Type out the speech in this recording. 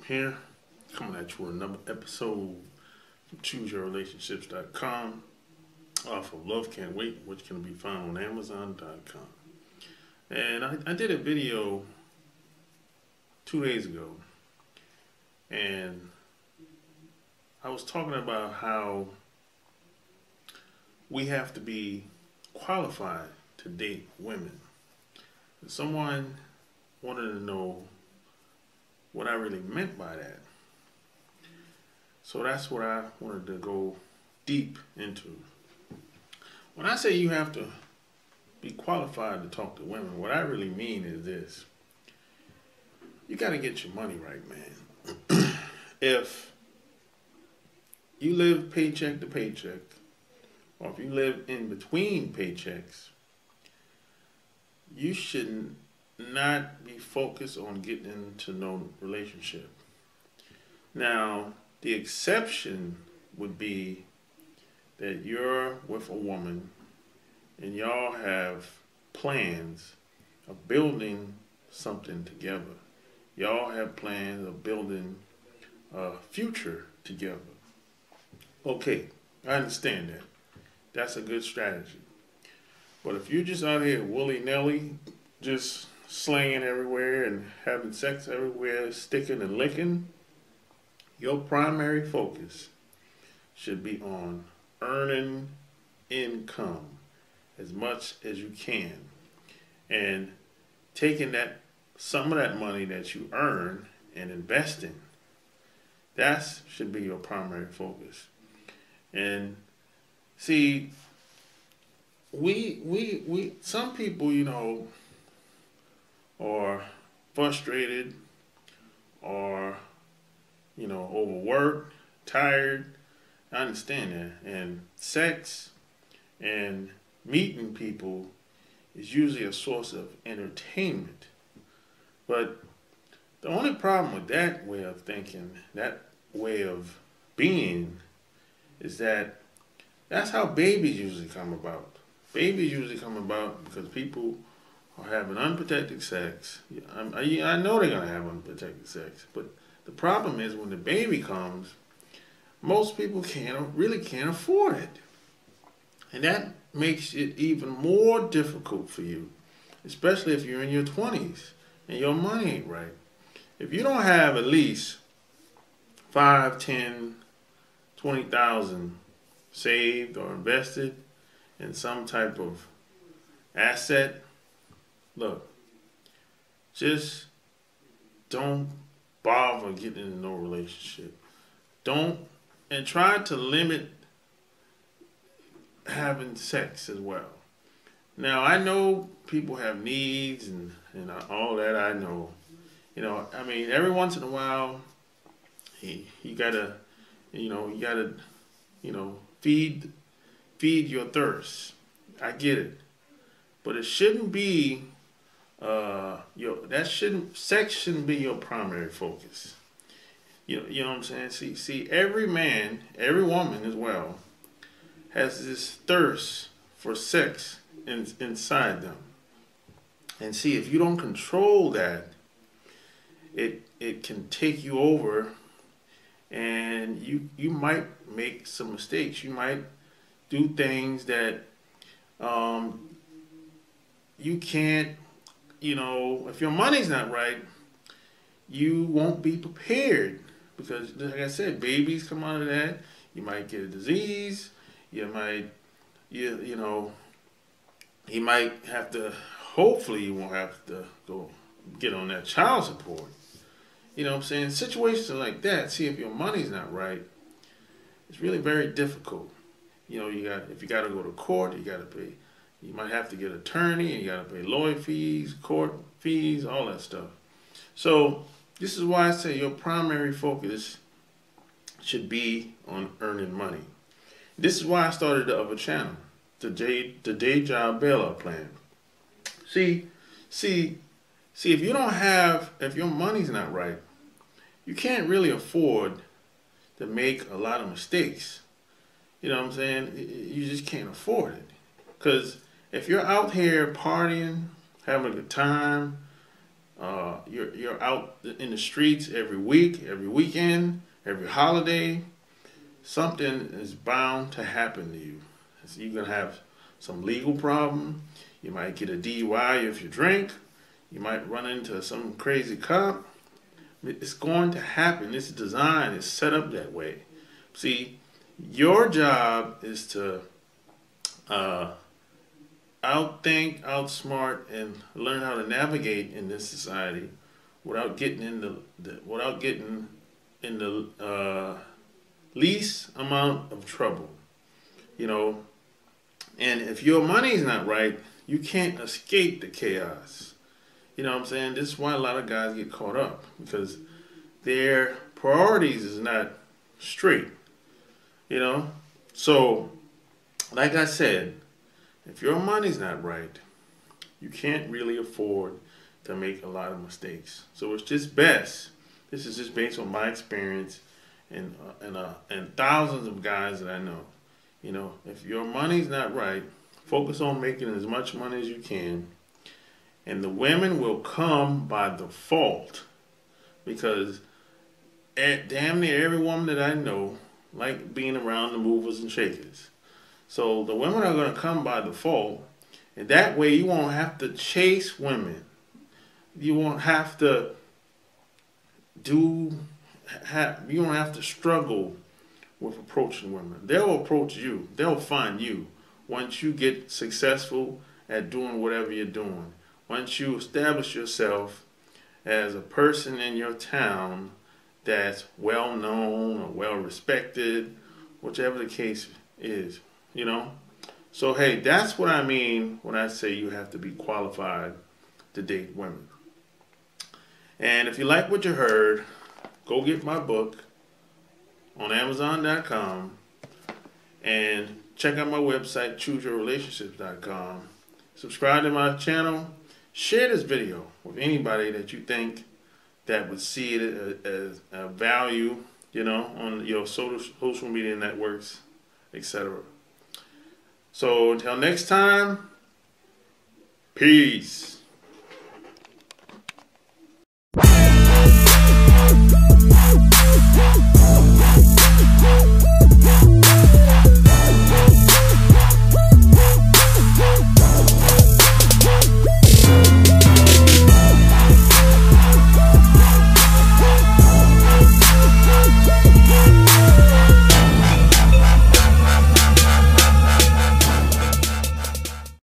here, coming at you with another episode from ChooseYourRelationships.com off of Love Can't Wait, which can be found on Amazon.com. And I did a video 2 days ago, and I was talking about how we have to be qualified to date women. And someone wanted to know what I really meant by that. So that's what I wanted to go deep into. When I say you have to be qualified to talk to women, what I really mean is this. You got to get your money right, man. If you live paycheck to paycheck, or if you live in between paychecks, you should not be focused on getting into no relationship. Now, the exception would be that you're with a woman and y'all have plans of building something together. Y'all have plans of building a future together. Okay, I understand that. That's a good strategy. But if you're just out here willy-nilly, just slanging everywhere and having sex everywhere, sticking and licking, your primary focus should be on earning income as much as you can and taking that some of that money that you earn and investing. That should be your primary focus. And see, we some people, are frustrated or, overworked, tired. I understand that. And sex and meeting people is usually a source of entertainment. But the only problem with that way of thinking, that way of being, is that that's how babies usually come about. Babies usually come about because people are having unprotected sex. I know they're going to have unprotected sex, but the problem is when the baby comes, most people really can't afford it. And that makes it even more difficult for you, especially if you're in your 20s and your money ain't right. If you don't have at least 5, 10, 20,000 saved or invested in some type of asset, look, just don't bother getting into no relationship. And try to limit having sex as well. Now, I know people have needs and all that, I know. Every once in a while, you gotta feed your thirst. I get it. But it shouldn't be sex shouldn't be your primary focus. You know what I'm saying? See, every man, every woman as well, has this thirst for sex inside them. And see, if you don't control that, it can take you over, and you might make some mistakes. You might do things that you can't, if your money's not right, you won't be prepared. Because, like I said, babies come out of that. You might get a disease. You might have to, hopefully you won't have to go get on that child support. You know what I'm saying? Situations like that, see, if your money's not right, it's really very difficult. If you got to go to court, you got to pay. You might have to get an attorney, and you got to pay lawyer fees, court fees, all that stuff. So this is why I say your primary focus should be on earning money. This is why I started the other channel, the day job bailout plan. See, if your money's not right, you can't really afford to make a lot of mistakes. You know what I'm saying? You just can't afford it. Because if you're out here partying, having a good time, You're out in the streets every week, every weekend, every holiday. Something is bound to happen to you. So you're gonna have some legal problem. You might get a DUI if you drink. You might run into some crazy cop. It's going to happen. It's designed. It's set up that way. See, your job is to outthink, outsmart, and learn how to navigate in this society without getting in the least amount of trouble. You know, and if your money's not right, you can't escape the chaos. You know what I'm saying? This is why a lot of guys get caught up, because their priorities is not straight. You know? So, like I said, if your money's not right, you can't really afford to make a lot of mistakes. So it's just best. This is just based on my experience and thousands of guys that I know. You know, if your money's not right, focus on making as much money as you can, and the women will come by default, because damn near every woman that I know like being around the movers and shakers. So the women are going to come by default, and that way you won't have to chase women. You won't have to you don't have to struggle with approaching women. They'll approach you. They'll find you once you get successful at doing whatever you're doing. Once you establish yourself as a person in your town that's well known or well respected, whichever the case is, you know. So hey, that's what I mean when I say you have to be qualified to date women. And if you like what you heard, go get my book on Amazon.com and check out my website, ChooseYourRelationships.com. Subscribe to my channel. Share this video with anybody that you think that would see it as a value, you know, on your social media networks, etc. So until next time, peace.